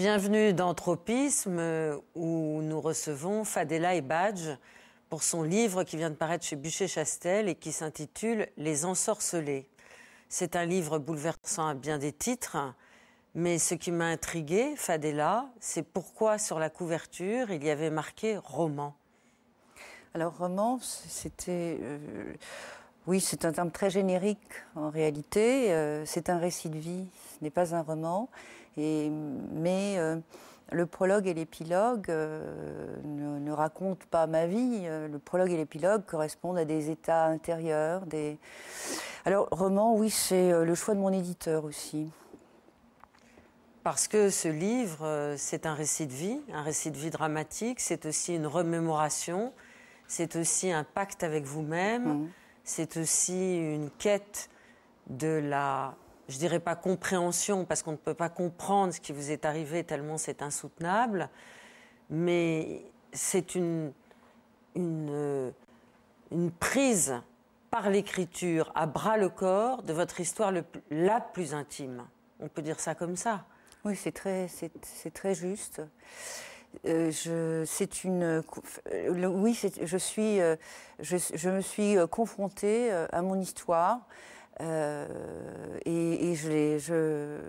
Bienvenue dans Tropisme, où nous recevons Fadela Ebadj pour son livre qui vient de paraître chez Buchet-Chastel et qui s'intitule « Les ensorcelés ». C'est un livre bouleversant à bien des titres, mais ce qui m'a intriguée, Fadela, c'est pourquoi sur la couverture il y avait marqué « roman ». Alors roman, c'était... oui, c'est un terme très générique en réalité. C'est un récit de vie, ce n'est pas un roman. Mais le prologue et l'épilogue ne racontent pas ma vie. Le prologue et l'épilogue correspondent à des états intérieurs. Alors roman, oui, c'est le choix de mon éditeur aussi. Parce que ce livre, c'est un récit de vie dramatique, c'est aussi une remémoration, c'est aussi un pacte avec vous-même, c'est aussi une quête de la, je dirais pas compréhension, parce qu'on ne peut pas comprendre ce qui vous est arrivé tellement c'est insoutenable, mais c'est une prise par l'écriture à bras le corps de votre histoire la plus intime. On peut dire ça comme ça. Oui, c'est très juste. Je me suis confrontée à mon histoire et je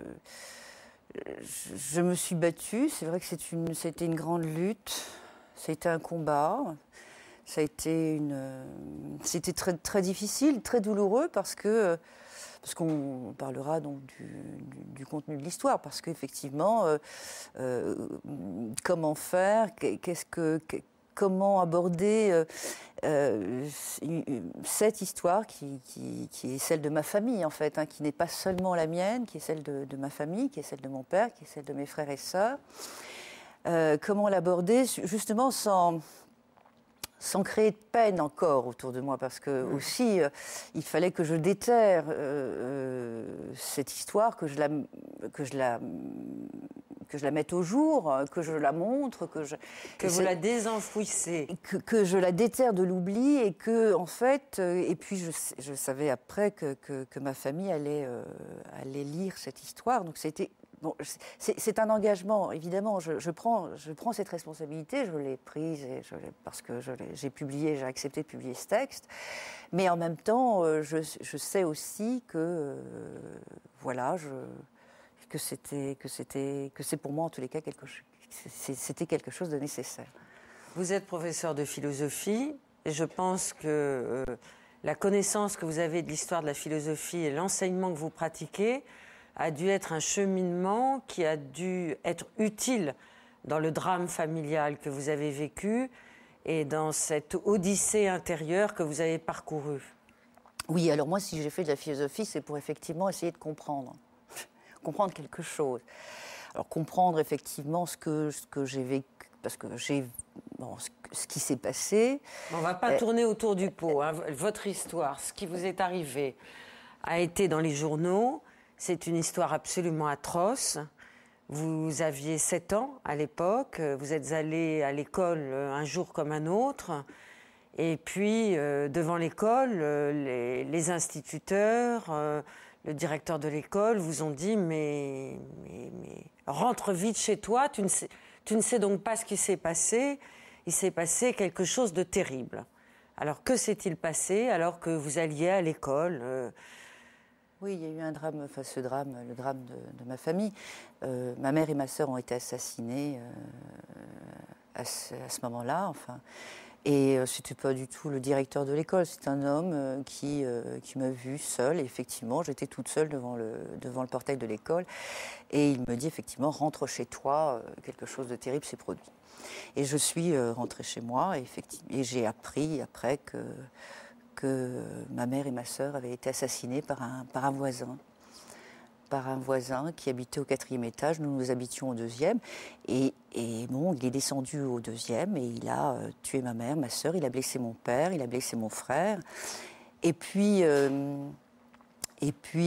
me suis battue. C'est vrai que c'était une grande lutte, c'était un combat, c'était très, très difficile, très douloureux parce qu'on parlera donc du contenu de l'histoire, parce qu'effectivement, comment faire, comment aborder cette histoire qui est celle de ma famille en fait, qui n'est pas seulement la mienne, qui est celle de ma famille, qui est celle de mon père, qui est celle de mes frères et sœurs. Comment l'aborder justement sans créer de peine encore autour de moi, parce que aussi il fallait que je déterre cette histoire, que je la mette au jour, que je la montre, que vous la désenfouissez, que je la déterre de l'oubli, et que en fait, et puis je savais après que ma famille allait lire cette histoire, donc c'était bon, c'est un engagement, évidemment. Je prends cette responsabilité, je l'ai prise parce que j'ai accepté de publier ce texte. Mais en même temps, je sais aussi que que c'est pour moi en tous les cas c'était quelque chose de nécessaire. Vous êtes professeur de philosophie et je pense que la connaissance que vous avez de l'histoire de la philosophie et l'enseignement que vous pratiquez a dû être un cheminement qui a dû être utile dans le drame familial que vous avez vécu et dans cette odyssée intérieure que vous avez parcourue. Oui, alors moi, si j'ai fait de la philosophie, c'est pour effectivement essayer de comprendre quelque chose. Alors comprendre effectivement ce que j'ai vécu, parce que ce qui s'est passé. On ne va pas tourner autour du pot. Votre histoire, ce qui vous est arrivé, a été dans les journaux. C'est une histoire absolument atroce. Vous aviez 7 ans à l'époque. Vous êtes allé à l'école un jour comme un autre. Et puis, devant l'école, les instituteurs, le directeur de l'école vous ont dit « mais rentre vite chez toi, tu ne sais donc pas ce qui s'est passé. Il s'est passé quelque chose de terrible. » Alors, que s'est-il passé alors que vous alliez à l'école Oui, il y a eu un drame, enfin le drame de ma famille. Ma mère et ma sœur ont été assassinées à ce moment-là, enfin. Et c'était pas du tout le directeur de l'école, c'est un homme qui m'a vue seule. Et effectivement, j'étais toute seule devant le portail de l'école. Et il me dit effectivement, rentre chez toi, quelque chose de terrible s'est produit. Et je suis rentrée chez moi, et j'ai appris après que ma mère et ma sœur avaient été assassinées par un voisin. Par un voisin qui habitait au 4e étage. Nous habitions au 2e. Et bon, il est descendu au 2e et il a tué ma mère, ma sœur, il a blessé mon père, il a blessé mon frère. Et puis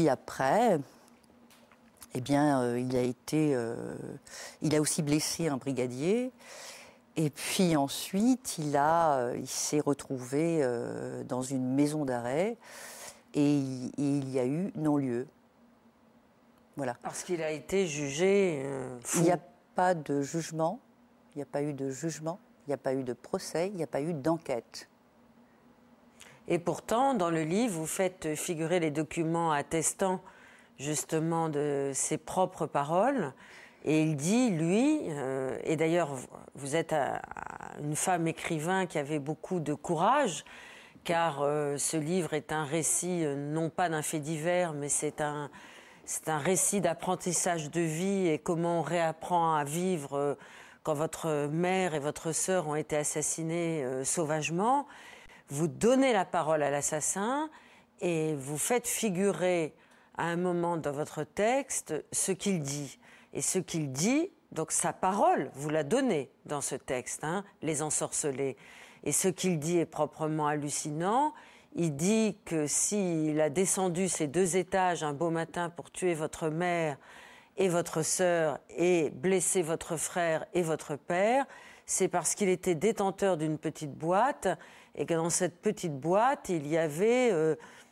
après, eh bien, il a aussi blessé un brigadier. Et puis ensuite, il s'est retrouvé dans une maison d'arrêt et il y a eu non-lieu. Voilà. Parce qu'il a été jugé fou. pas de jugement, il n'y a pas eu de jugement, il n'y a pas eu de procès, il n'y a pas eu d'enquête. Et pourtant, dans le livre, vous faites figurer les documents attestant justement de ses propres paroles. Et il dit, lui, et d'ailleurs, vous êtes une femme écrivain qui avait beaucoup de courage, car ce livre est un récit, non pas d'un fait divers, mais c'est un récit d'apprentissage de vie et comment on réapprend à vivre quand votre mère et votre sœur ont été assassinées sauvagement. Vous donnez la parole à l'assassin et vous faites figurer à un moment dans votre texte ce qu'il dit. Et ce qu'il dit, donc sa parole, vous la donnez dans ce texte, hein, Les Ensorcelés. Et ce qu'il dit est proprement hallucinant. Il dit que s'il a descendu ces 2 étages un beau matin pour tuer votre mère et votre sœur et blesser votre frère et votre père, c'est parce qu'il était détenteur d'une petite boîte et que dans cette petite boîte, il y avait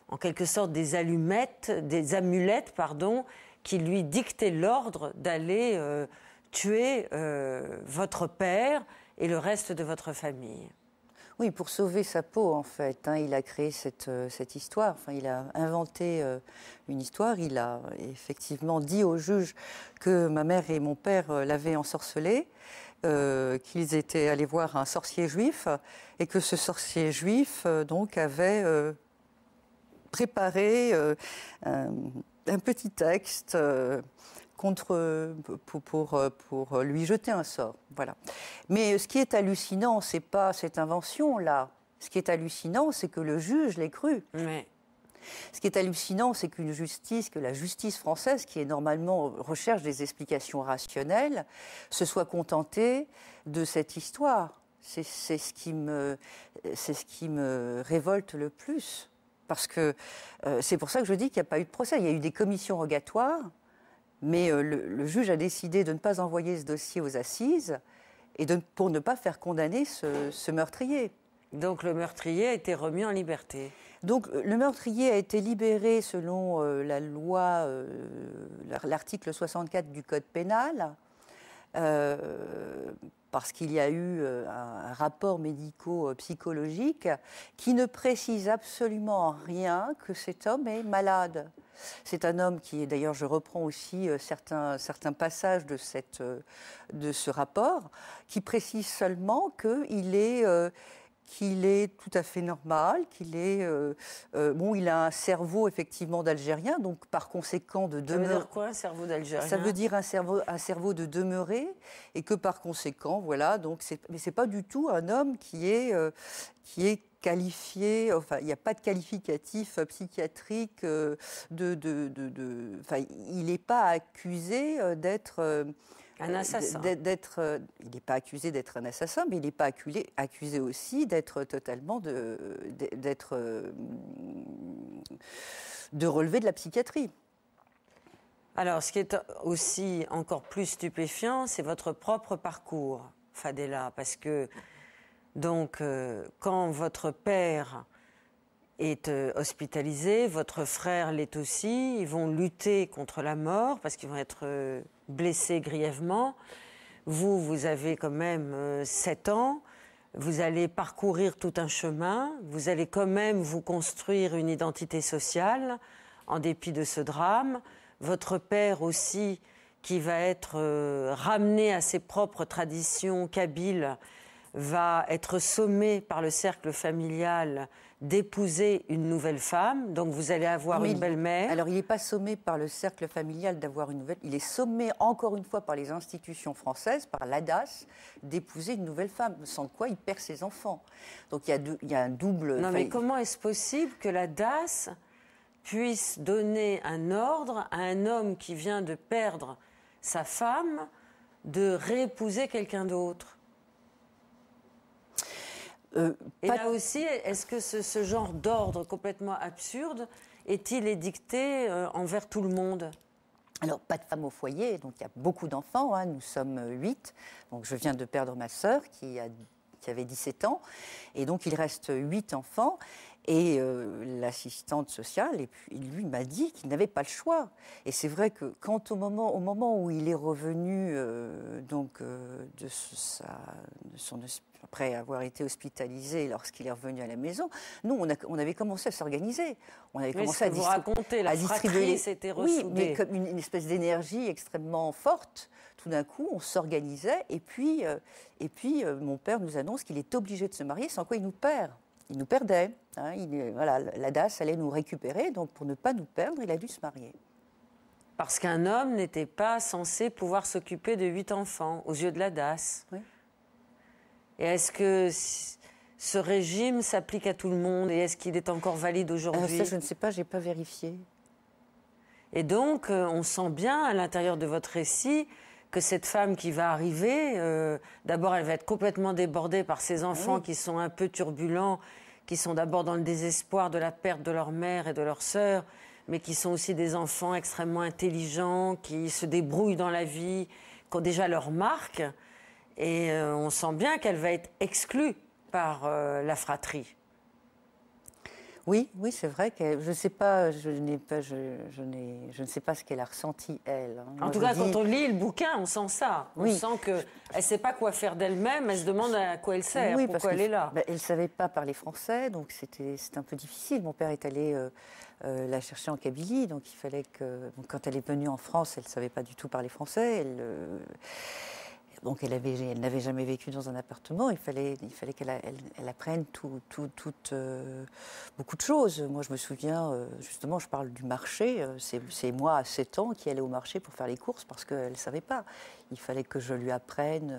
en quelque sorte des amulettes, qui lui dictaient l'ordre d'aller tuer votre père et le reste de votre famille. Oui, pour sauver sa peau, en fait. Hein, il a créé cette histoire. Enfin, il a inventé une histoire. Il a effectivement dit au juge que ma mère et mon père l'avaient ensorcelé, qu'ils étaient allés voir un sorcier juif et que ce sorcier juif donc avait préparé un petit texte pour lui jeter un sort. Voilà. Mais ce qui est hallucinant, c'est pas cette invention-là. Ce qui est hallucinant, c'est que le juge l'ait cru. Oui. Ce qui est hallucinant, c'est que la justice française, qui est normalement recherche des explications rationnelles, se soit contentée de cette histoire. C'est ce qui me révolte le plus. Parce que c'est pour ça que je dis qu'il n'y a pas eu de procès. Il y a eu des commissions rogatoires, mais le juge a décidé de ne pas envoyer ce dossier aux assises et pour ne pas faire condamner ce meurtrier. Donc le meurtrier a été remis en liberté. Donc le meurtrier a été libéré selon la loi, l'article 64 du Code pénal, parce qu'il y a eu un rapport médico-psychologique qui ne précise absolument rien que cet homme est malade. C'est un homme qui est, d'ailleurs, je reprends aussi certains passages de ce rapport, qui précise seulement qu'il est tout à fait normal, qu'il il a un cerveau effectivement d'Algérien, donc par conséquent de demeure. Ça veut dire quoi, un cerveau d'Algérien ? Ça veut dire un cerveau de demeuré, et que par conséquent, voilà, donc mais c'est pas du tout un homme qui est qualifié. Enfin, il n'y a pas de qualificatif psychiatrique enfin, il n'est pas accusé d'être. Un assassin. Il n'est pas accusé d'être un assassin, mais il n'est pas accusé aussi d'être totalement de relever de la psychiatrie. Alors, ce qui est aussi encore plus stupéfiant, c'est votre propre parcours, Fadela, parce que donc quand votre père est hospitalisé, votre frère l'est aussi, ils vont lutter contre la mort parce qu'ils vont être blessés grièvement. Vous avez quand même 7 ans, vous allez parcourir tout un chemin, vous allez quand même vous construire une identité sociale en dépit de ce drame. Votre père aussi, qui va être ramené à ses propres traditions kabyles, va être sommé par le cercle familial d'épouser une nouvelle femme. Donc vous allez avoir une belle-mère. Alors il n'est pas sommé par le cercle familial d'avoir une nouvelle... Il est sommé encore une fois par les institutions françaises, par l'ADAS, d'épouser une nouvelle femme, sans quoi il perd ses enfants. Donc il y a un double... Non, mais comment est-ce possible que l'ADAS puisse donner un ordre à un homme qui vient de perdre sa femme de réépouser quelqu'un d'autre ? Et là aussi, est-ce que ce genre d'ordre complètement absurde est-il édicté envers tout le monde ? Alors, pas de femme au foyer, donc il y a beaucoup d'enfants, hein, nous sommes 8. Donc je viens de perdre ma sœur qui avait 17 ans, et donc il reste 8 enfants. Et l'assistante sociale, et puis lui m'a dit qu'il n'avait pas le choix. Et c'est vrai que quand au moment où il est revenu après avoir été hospitalisé, lorsqu'il est revenu à la maison, nous on avait commencé à s'organiser. On avait commencé à vous racontez, la fratrie s'était ressoudée. Oui, mais comme une espèce d'énergie extrêmement forte. Tout d'un coup, on s'organisait, et puis mon père nous annonce qu'il est obligé de se marier, sans quoi il nous perd. Il nous perdait. Hein, voilà, la DAS allait nous récupérer, donc pour ne pas nous perdre, il a dû se marier. Parce qu'un homme n'était pas censé pouvoir s'occuper de 8 enfants, aux yeux de la DAS. Oui. Et est-ce que ce régime s'applique à tout le monde, et est-ce qu'il est encore valide aujourd'hui? Ça, je ne sais pas, je n'ai pas vérifié. Et donc, on sent bien, à l'intérieur de votre récit, que cette femme qui va arriver, d'abord, elle va être complètement débordée par ses enfants qui sont un peu turbulents, qui sont d'abord dans le désespoir de la perte de leur mère et de leur sœur, mais qui sont aussi des enfants extrêmement intelligents, qui se débrouillent dans la vie, qui ont déjà leur marque. Et on sent bien qu'elle va être exclue par la fratrie. Oui, c'est vrai que je ne sais pas, je ne sais pas ce qu'elle a ressenti, elle. Hein. En tout cas, quand on lit le bouquin, on sent ça. On sent qu'elle ne sait pas quoi faire d'elle-même, elle se demande à quoi elle sert, pourquoi elle est là. Elle ne savait pas parler français, donc c'était un peu difficile. Mon père est allé la chercher en Kabylie, donc il fallait que... Donc, quand elle est venue en France, elle ne savait pas du tout parler français. Donc elle n'avait jamais vécu dans un appartement, il fallait qu'elle apprenne beaucoup de choses. Moi je me souviens, justement je parle du marché, c'est moi à 7 ans qui allais au marché pour faire les courses parce qu'elle ne savait pas. Il fallait que je lui apprenne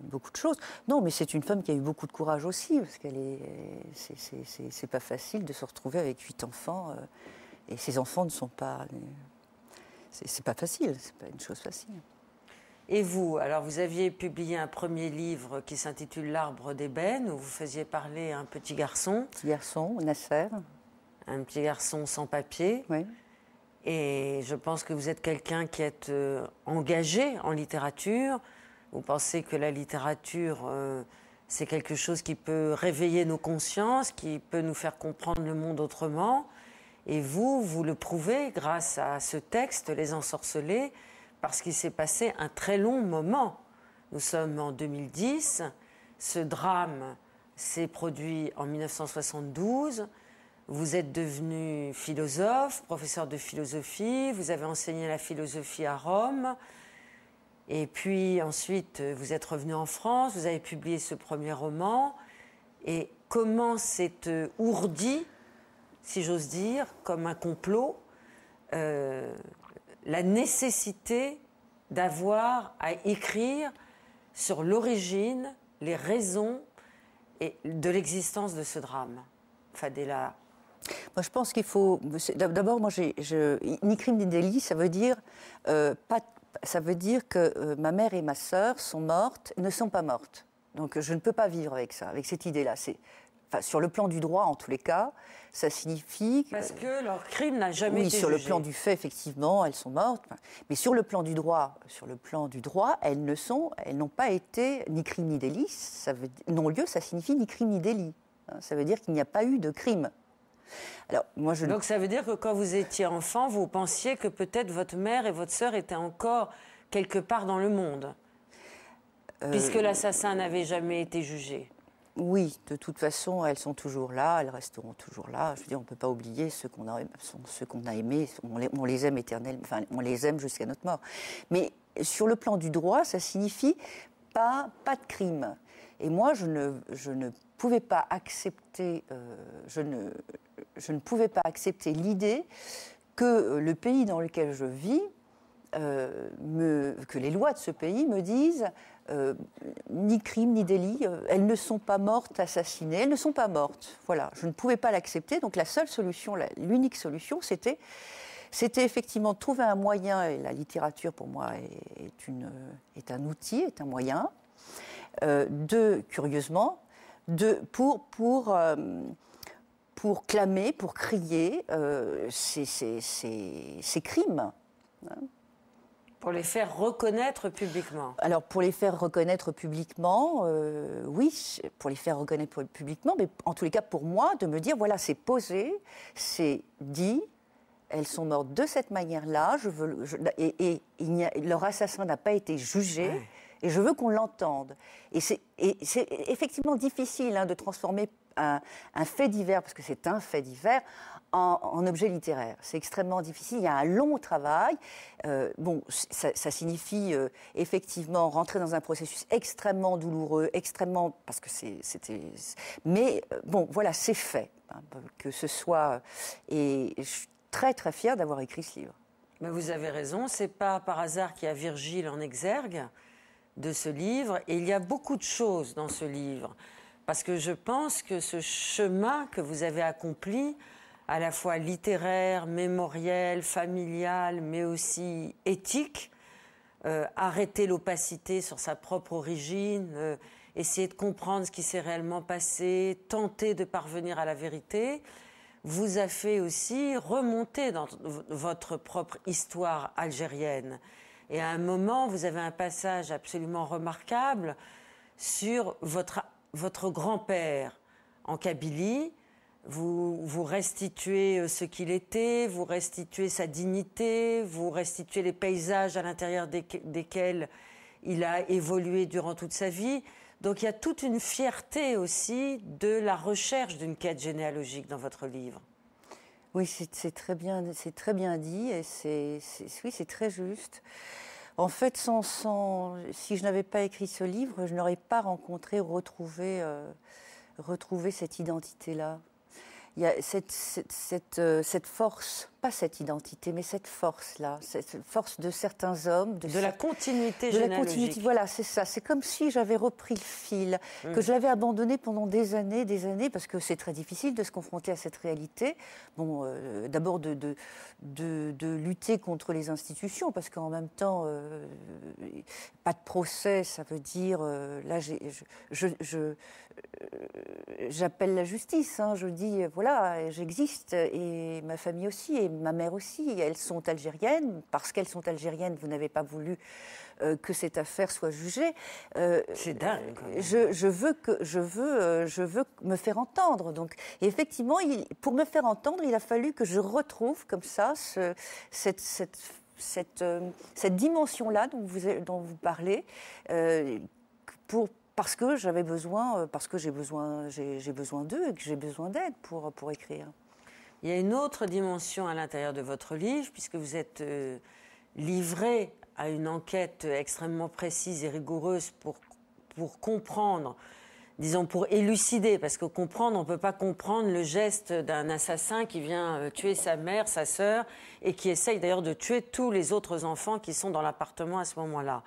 beaucoup de choses. Non, mais c'est une femme qui a eu beaucoup de courage aussi, parce c'est pas facile de se retrouver avec 8 enfants, et ces enfants ne sont pas... C'est pas facile, c'est pas une chose facile. Et vous, alors vous aviez publié un premier livre qui s'intitule L'Arbre d'ébène, où vous faisiez parler à un petit garçon. Petit garçon, Nasser. Un petit garçon sans papier. Oui. Et je pense que vous êtes quelqu'un qui est engagé en littérature. Vous pensez que la littérature, c'est quelque chose qui peut réveiller nos consciences, qui peut nous faire comprendre le monde autrement. Et vous le prouvez grâce à ce texte, Les Ensorcelés, parce qu'il s'est passé un très long moment. Nous sommes en 2010, ce drame s'est produit en 1972, vous êtes devenu philosophe, professeur de philosophie, vous avez enseigné la philosophie à Rome, et puis ensuite vous êtes revenu en France, vous avez publié ce premier roman, et comment s'est ourdi, si j'ose dire, comme un complot, la nécessité d'avoir à écrire sur l'origine, les raisons de l'existence de ce drame. Fadela. Moi, je pense qu'il faut... D'abord, moi, ni crime ni délit, ça veut dire, ça veut dire que ma mère et ma sœur sont mortes, ne sont pas mortes. Donc, je ne peux pas vivre avec ça, avec cette idée-là. Sur le plan du droit, en tous les cas, ça signifie... Parce que leur crime n'a jamais été jugé. Oui, sur le plan du fait, effectivement, elles sont mortes. Mais sur le plan du droit, elles n'ont pas été ni crime ni délit. Non-lieu, ça signifie ni crime ni délit. Ça veut dire qu'il n'y a pas eu de crime. Alors, donc ça veut dire que quand vous étiez enfant, vous pensiez que peut-être votre mère et votre sœur étaient encore quelque part dans le monde, puisque l'assassin n'avait jamais été jugé. Oui, de toute façon, elles sont toujours là, elles resteront toujours là. Je veux dire, on ne peut pas oublier ceux qu'on a aimés, on les aime éternellement, enfin, on les aime jusqu'à notre mort. Mais sur le plan du droit, ça signifie pas de crime. Et moi, je ne pouvais pas accepter, je ne pouvais pas accepter l'idée que le pays dans lequel je vis, que les lois de ce pays me disent ni crime ni délit, elles ne sont pas mortes assassinées, elles ne sont pas mortes. Voilà, je ne pouvais pas l'accepter. Donc la seule solution, l'unique solution, c'était effectivement de trouver un moyen, et la littérature pour moi est un outil, est un moyen, curieusement, pour clamer, pour crier ces crimes. Hein. Pour les faire reconnaître publiquement. Alors, pour les faire reconnaître publiquement, oui, pour les faire reconnaître publiquement, mais en tous les cas, pour moi, de me dire, voilà, c'est posé, c'est dit, elles sont mortes de cette manière-là, et leur assassin n'a pas été jugé, ouais. Et je veux qu'on l'entende. Et c'est effectivement difficile de transformer un fait divers, parce que c'est un fait divers, en objet littéraire. C'est extrêmement difficile, il y a un long travail. Bon, ça signifie effectivement rentrer dans un processus extrêmement douloureux, extrêmement... parce que c'était... Mais bon, voilà, c'est fait. Que ce soit... Et je suis très très fière d'avoir écrit ce livre. Mais vous avez raison, c'est pas par hasard qu'il y a Virgile en exergue de ce livre. Et il y a beaucoup de choses dans ce livre. Parce que je pense que ce chemin que vous avez accompli, à la fois littéraire, mémoriel, familial, mais aussi éthique, arrêter l'opacité sur sa propre origine, essayer de comprendre ce qui s'est réellement passé, tenter de parvenir à la vérité, vous a fait aussi remonter dans votre propre histoire algérienne. Et à un moment, vous avez un passage absolument remarquable sur votre grand-père en Kabylie. Vous restituez ce qu'il était, vous restituez sa dignité, vous restituez les paysages à l'intérieur desquels il a évolué durant toute sa vie. Donc il y a toute une fierté aussi de la recherche d'une quête généalogique dans votre livre. Oui, c'est très bien dit et oui, c'est très juste. En fait, si je n'avais pas écrit ce livre, je n'aurais pas retrouvé cette identité-là. Il y a cette force, pas cette identité, mais cette force-là, cette force de certains hommes. De la continuité généalogique. Voilà, c'est ça. C'est comme si j'avais repris le fil, que je l'avais abandonné pendant des années, parce que c'est très difficile de se confronter à cette réalité. Bon, d'abord de lutter contre les institutions, parce qu'en même temps, pas de procès, ça veut dire, là, j'appelle la justice, je dis, voilà, j'existe, et ma famille aussi, et ma mère aussi, elles sont algériennes. Parce qu'elles sont algériennes, vous n'avez pas voulu que cette affaire soit jugée. C'est dingue. Je veux me faire entendre. Donc, et effectivement, pour me faire entendre, il a fallu que je retrouve comme ça cette dimension-là dont vous parlez, parce que j'ai besoin d'eux et que j'ai besoin d'aide pour écrire. Il y a une autre dimension à l'intérieur de votre livre, puisque vous êtes livré à une enquête extrêmement précise et rigoureuse pour comprendre, disons pour élucider, parce que comprendre, on ne peut pas comprendre le geste d'un assassin qui vient tuer sa mère, sa sœur, et qui essaye d'ailleurs de tuer tous les autres enfants qui sont dans l'appartement à ce moment-là.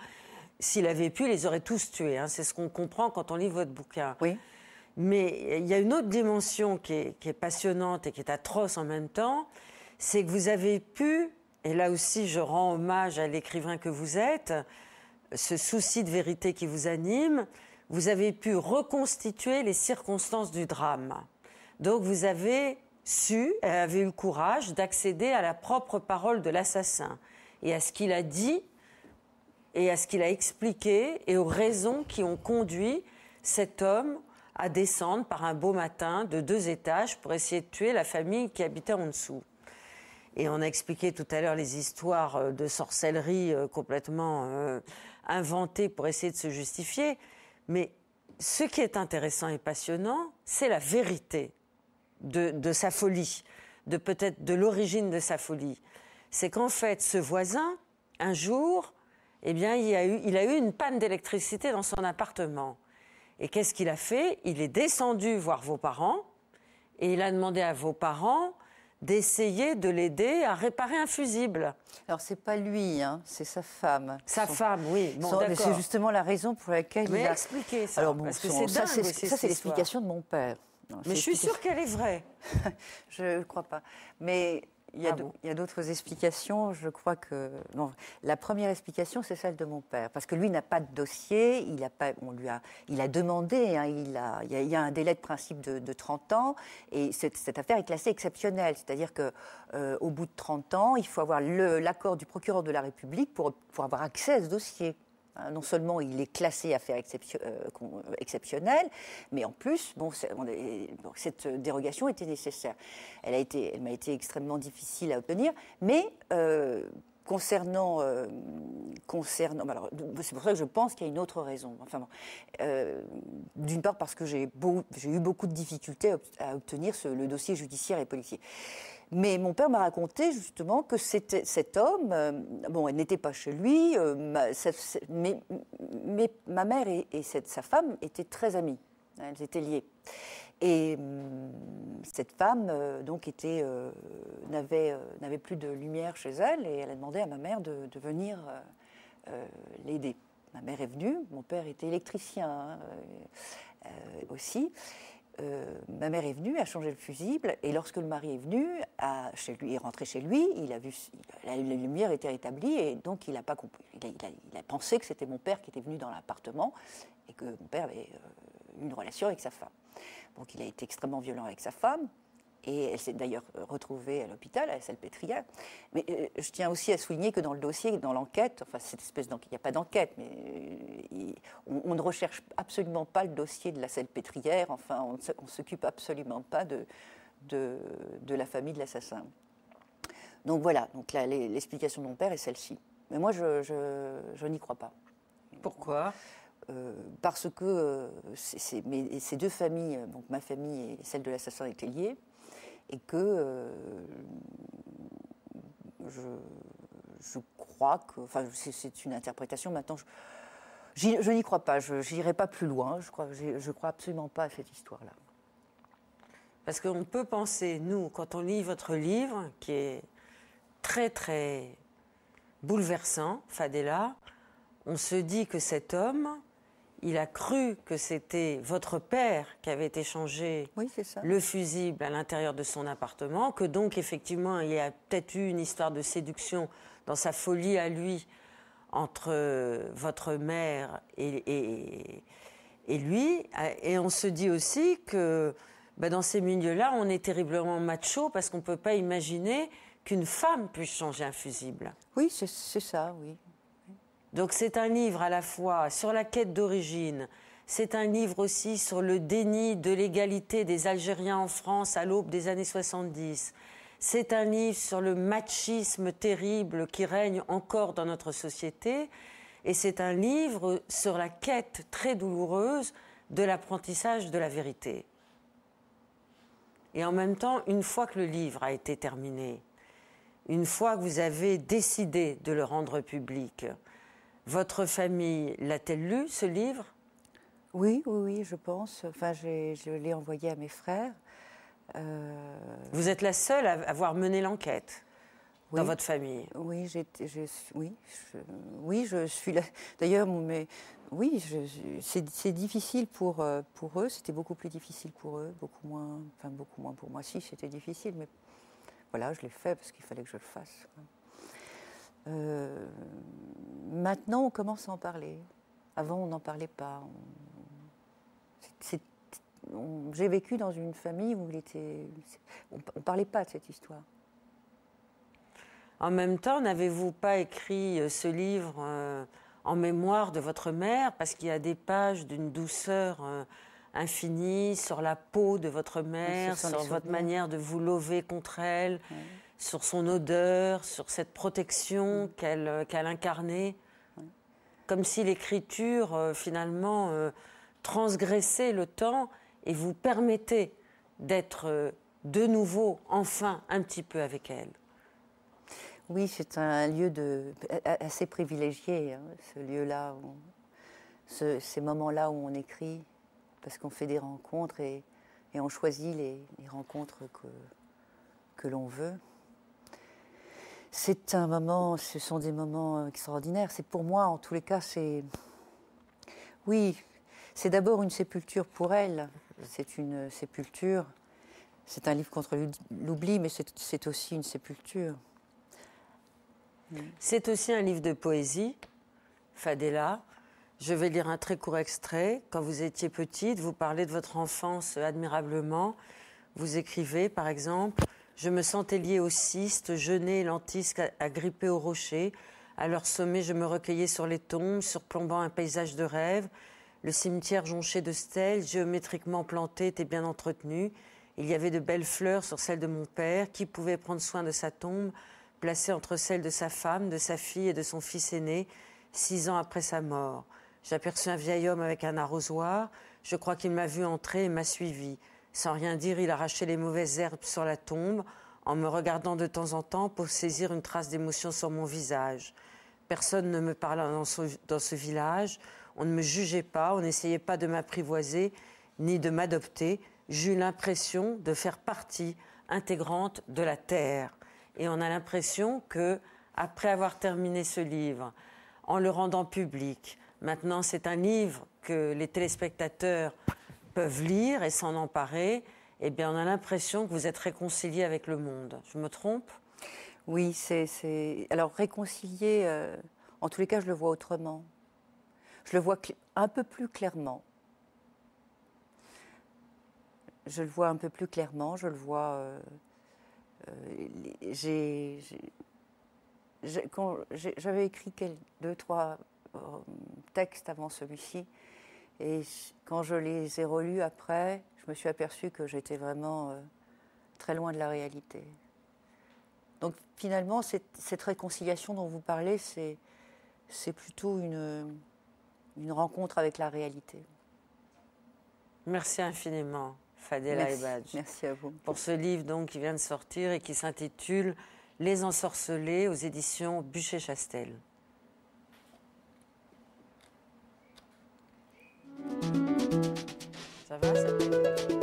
S'il avait pu, il les aurait tous tués. C'est ce qu'on comprend quand on lit votre bouquin. Oui. Mais il y a une autre dimension qui est passionnante et qui est atroce en même temps, c'est que vous avez pu, et là aussi je rends hommage à l'écrivain que vous êtes, ce souci de vérité qui vous anime, vous avez pu reconstituer les circonstances du drame. Donc vous avez eu le courage d'accéder à la propre parole de l'assassin et à ce qu'il a dit et à ce qu'il a expliqué et aux raisons qui ont conduit cet homme à descendre par un beau matin de 2 étages pour essayer de tuer la famille qui habitait en dessous. Et on a expliqué tout à l'heure les histoires de sorcellerie complètement inventées pour essayer de se justifier. Mais ce qui est intéressant et passionnant, c'est la vérité de sa folie, peut-être de l'origine de sa folie. C'est qu'en fait, ce voisin, un jour, eh bien, il a eu une panne d'électricité dans son appartement. Et qu'est-ce qu'il a fait? Il est descendu voir vos parents et il a demandé à vos parents d'essayer de l'aider à réparer un fusible. Alors, c'est pas lui, c'est sa femme. Sa femme, oui. Bon, d'accord. C'est justement la raison pour laquelle il a expliqué ça. Alors, bon, parce que c'est dingue aussi. Ça, c'est l'explication de mon père. Non, Mais je suis sûre qu'elle est vraie. Je ne crois pas. Mais il y a d'autres explications. Je crois que bon, la première explication, c'est celle de mon père, parce que lui n'a pas de dossier. Il a demandé. Hein, il y a un délai de principe de 30 ans, et cette affaire est classée exceptionnelle. C'est-à-dire que au bout de 30 ans, il faut avoir l'accord du procureur de la République pour avoir accès à ce dossier. Non seulement il est classé affaire exceptionnelle, mais en plus, cette dérogation était nécessaire. Elle m'a été extrêmement difficile à obtenir, mais concernant alors, c'est pour ça que je pense qu'il y a une autre raison. Enfin, d'une part parce que j'ai eu beaucoup de difficultés à obtenir le dossier judiciaire et policier. Mais mon père m'a raconté justement que cet homme, elle n'était pas chez lui, mais ma mère et sa femme étaient très amies, elles étaient liées. Et cette femme n'avait plus de lumière chez elle, et elle a demandé à ma mère de venir l'aider. Ma mère est venue, mon père était électricien aussi. Ma mère est venue, a changé le fusible, et lorsque le mari est venu, est rentré chez lui, il a vu la lumière était rétablie, et donc il a pas compris. Il a pensé que c'était mon père qui était venu dans l'appartement et que mon père avait une relation avec sa femme. Donc il a été extrêmement violent avec sa femme, et elle s'est d'ailleurs retrouvée à l'hôpital, à la Salpêtrière. Mais je tiens aussi à souligner que dans le dossier, dans l'enquête, enfin cette espèce d'enquête, il n'y a pas d'enquête, mais on ne recherche absolument pas le dossier de la Salpêtrière, enfin on ne s'occupe absolument pas de la famille de l'assassin. Donc voilà, donc là, l'explication de mon père est celle-ci. Mais moi, je n'y crois pas. Pourquoi ? Parce que ces deux familles, donc ma famille et celle de l'assassin, étaient liées, et que je crois que, enfin, c'est une interprétation. Maintenant, je n'y crois pas. Je n'irai pas plus loin. Je crois absolument pas à cette histoire-là. Parce qu'on peut penser, nous, quand on lit votre livre, qui est très très bouleversant, Fadela, on se dit que cet homme, il a cru que c'était votre père qui avait échangé le fusible à l'intérieur de son appartement, que donc effectivement il y a peut-être eu une histoire de séduction dans sa folie à lui entre votre mère et lui. Et on se dit aussi que dans ces milieux-là, on est terriblement macho parce qu'on ne peut pas imaginer qu'une femme puisse changer un fusible. Oui, c'est ça, oui. Donc c'est un livre à la fois sur la quête d'origine, c'est un livre aussi sur le déni de l'égalité des Algériens en France à l'aube des années 70. C'est un livre sur le machisme terrible qui règne encore dans notre société. Et c'est un livre sur la quête très douloureuse de l'apprentissage de la vérité. Et en même temps, une fois que le livre a été terminé, une fois que vous avez décidé de le rendre public, votre famille l'a-t-elle lu, ce livre ? Oui, je pense. Enfin, je l'ai envoyé à mes frères. Vous êtes la seule à avoir mené l'enquête dans votre famille ? Oui, je suis là. D'ailleurs, c'est difficile pour eux. C'était beaucoup plus difficile pour eux, beaucoup moins pour moi. Si, c'était difficile, mais voilà, je l'ai fait parce qu'il fallait que je le fasse. Maintenant, on commence à en parler. Avant, on n'en parlait pas. J'ai vécu dans une famille où on ne parlait pas de cette histoire. En même temps, n'avez-vous pas écrit ce livre en mémoire de votre mère, parce qu'il y a des pages d'une douceur infinie sur la peau de votre mère, sur votre manière de vous lever contre elle, sur son odeur, sur cette protection qu'elle incarnait, comme si l'écriture, finalement, transgressait le temps et vous permettait d'être de nouveau, enfin, un petit peu avec elle. Oui, c'est un lieu assez privilégié, hein, ce lieu-là, ces moments-là où on écrit, parce qu'on fait des rencontres et on choisit les rencontres que l'on veut. C'est un moment, ce sont des moments extraordinaires. C'est pour moi, en tous les cas, c'est d'abord une sépulture pour elle, c'est une sépulture. C'est un livre contre l'oubli, mais c'est aussi une sépulture. C'est aussi un livre de poésie, Fadela. Je vais lire un très court extrait. Quand vous étiez petite, vous parlez de votre enfance admirablement. Vous écrivez, par exemple, « Je me sentais liée aux cystes, genêts et lentisques agrippés aux rochers. À leur sommet, je me recueillais sur les tombes, surplombant un paysage de rêve. Le cimetière jonché de stèles, géométriquement planté, était bien entretenu. Il y avait de belles fleurs sur celle de mon père. Qui pouvait prendre soin de sa tombe, placée entre celle de sa femme, de sa fille et de son fils aîné, 6 ans après sa mort. J'aperçus un vieil homme avec un arrosoir. Je crois qu'il m'a vu entrer et m'a suivi. Sans rien dire, il arrachait les mauvaises herbes sur la tombe, en me regardant de temps en temps pour saisir une trace d'émotion sur mon visage. Personne ne me parla dans ce village. On ne me jugeait pas, on n'essayait pas de m'apprivoiser, ni de m'adopter. J'eus l'impression de faire partie intégrante de la terre. Et on a l'impression que, après avoir terminé ce livre, en le rendant public, maintenant c'est un livre que les téléspectateurs peuvent lire et s'en emparer, eh bien on a l'impression que vous êtes réconcilié avec le monde. Je me trompe ? Oui, alors réconcilier, en tous les cas, je le vois autrement. Je le vois un peu plus clairement. Je le vois un peu plus clairement, je le vois... j'avais écrit 2, 3 textes avant celui-ci, et quand je les ai relus après, je me suis aperçue que j'étais vraiment très loin de la réalité. Donc finalement, cette réconciliation dont vous parlez, c'est plutôt une rencontre avec la réalité. Merci infiniment, Fadela Ebadj. Merci à vous. Pour ce livre donc, qui vient de sortir et qui s'intitule « Les ensorcelés » aux éditions Buchet-Chastel. Ça va, ça